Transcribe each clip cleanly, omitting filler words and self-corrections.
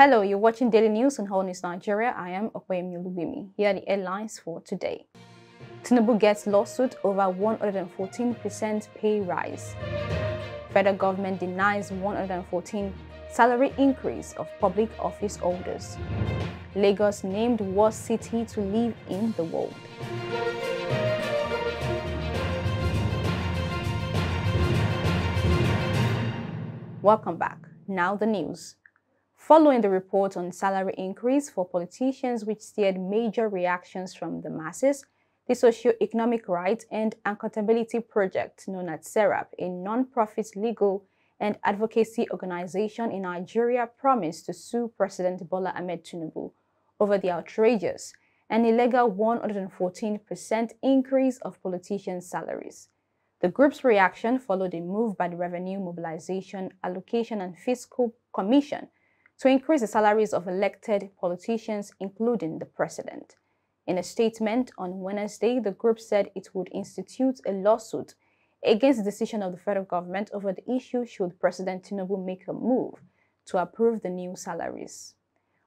Hello, you're watching Daily News on Whole News Nigeria. I am Okoyemi Olubimi. Here are the headlines for today. Tinubu gets lawsuit over 114% pay rise. Federal government denies 114 salary increase of public office holders. Lagos named worst city to live in the world. Welcome back. Now the news. Following the report on salary increase for politicians which steered major reactions from the masses, the Socio-Economic Rights and Accountability Project, known as SERAP, a non-profit legal and advocacy organization in Nigeria, promised to sue President Bola Ahmed Tinubu over the outrageous and illegal 114% increase of politicians' salaries. The group's reaction followed a move by the Revenue Mobilization, Allocation and Fiscal Commission to increase the salaries of elected politicians, including the president. In a statement on Wednesday, the group said it would institute a lawsuit against the decision of the federal government over the issue should President Tinubu make a move to approve the new salaries.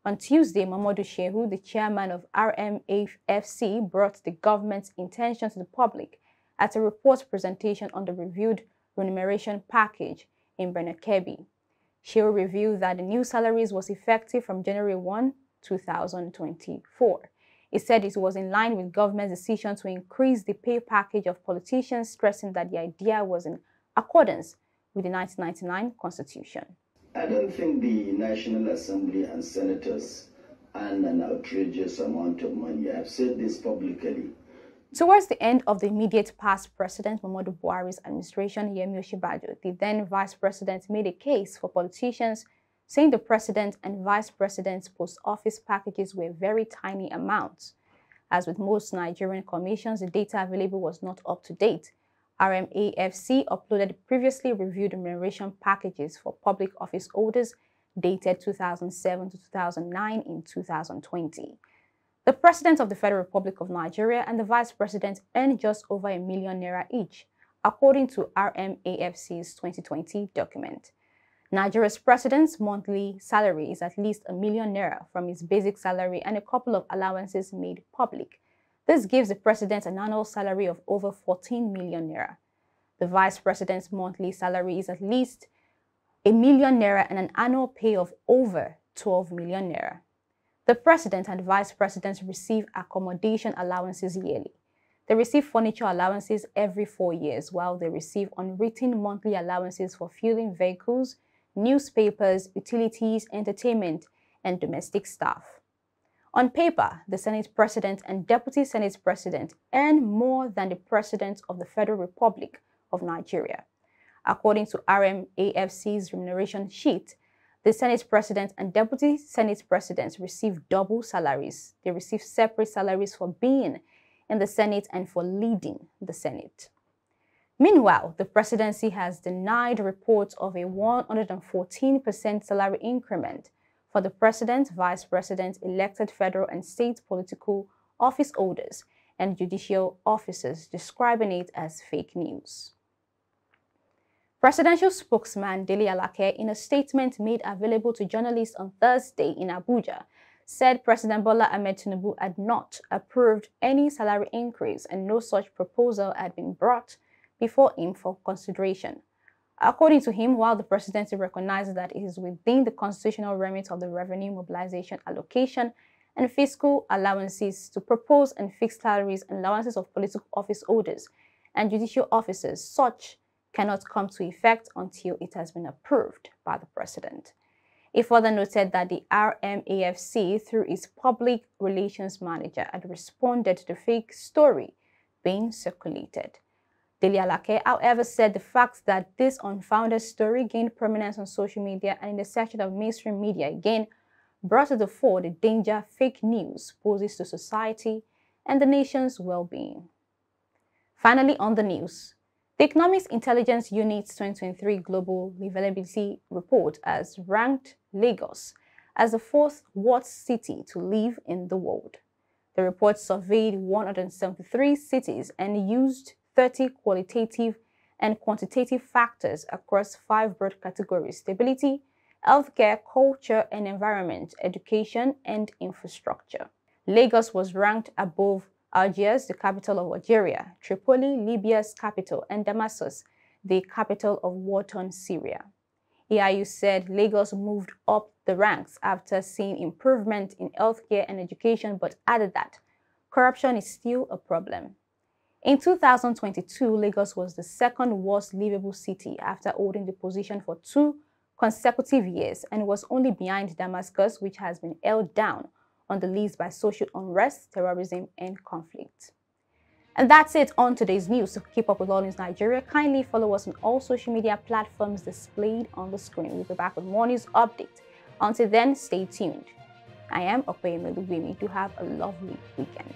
On Tuesday, Mamadou Shehu, the chairman of RMAFC, brought the government's intention to the public at a report presentation on the reviewed remuneration package in Kebbi. Shehu revealed that the new salaries was effective from January 1, 2024. He said it was in line with government's decision to increase the pay package of politicians, stressing that the idea was in accordance with the 1999 Constitution. I don't think the National Assembly and senators earn an outrageous amount of money. I've said this publicly. Towards the end of the immediate past President Muhammadu Buhari's administration, Yemi Osinbajo, the then Vice President, made a case for politicians, saying the President and Vice President's post office packages were very tiny amounts. As with most Nigerian commissions, the data available was not up to date. RMAFC uploaded previously reviewed remuneration packages for public office holders dated 2007 to 2009 in 2020. The President of the Federal Republic of Nigeria and the Vice President earned just over ₦1 million each, according to RMAFC's 2020 document. Nigeria's President's monthly salary is at least ₦1 million from his basic salary and a couple of allowances made public. This gives the President an annual salary of over ₦14 million. The Vice President's monthly salary is at least ₦1 million and an annual pay of over ₦12 million. The President and Vice President receive accommodation allowances yearly. They receive furniture allowances every 4 years, while they receive unwritten monthly allowances for fueling vehicles, newspapers, utilities, entertainment, and domestic staff. On paper, the Senate President and Deputy Senate President earn more than the President of the Federal Republic of Nigeria. According to RMAFC's remuneration sheet, the Senate President and Deputy Senate Presidents receive double salaries. They receive separate salaries for being in the Senate and for leading the Senate. Meanwhile, the presidency has denied reports of a 114% salary increment for the President, Vice President, elected federal and state political office holders, and judicial officers, describing it as fake news. Presidential spokesman Dele Alake, in a statement made available to journalists on Thursday in Abuja, said President Bola Ahmed Tinubu had not approved any salary increase and no such proposal had been brought before him for consideration. According to him, while the presidency recognizes that it is within the constitutional remit of the Revenue Mobilization, Allocation and Fiscal allowances to propose and fix salaries and allowances of political office holders and judicial officers, such cannot come to effect until it has been approved by the President. He further noted that the RMAFC, through its public relations manager, had responded to the fake story being circulated. Dele Alake, however, said the fact that this unfounded story gained prominence on social media and in the section of mainstream media again brought to the fore the danger fake news poses to society and the nation's well-being. Finally, on the news, the Economics Intelligence Unit's 2023 Global Livability Report has ranked Lagos as the fourth worst city to live in the world. The report surveyed 173 cities and used 30 qualitative and quantitative factors across 5 broad categories: stability, healthcare, culture and environment, education and infrastructure. Lagos was ranked above Algiers, the capital of Algeria, Tripoli, Libya's capital, and Damascus, the capital of war-torn Syria. EIU said Lagos moved up the ranks after seeing improvement in healthcare and education, but added that corruption is still a problem. In 2022, Lagos was the second worst livable city after holding the position for 2 consecutive years and was only behind Damascus, which has been held down on the list by social unrest, terrorism, and conflict. And that's it on today's news. To keep up with all news Nigeria, kindly follow us on all social media platforms displayed on the screen. We'll be back with more news updates. Until then, stay tuned. I am Okpeyemi Luwemi. Do have a lovely weekend.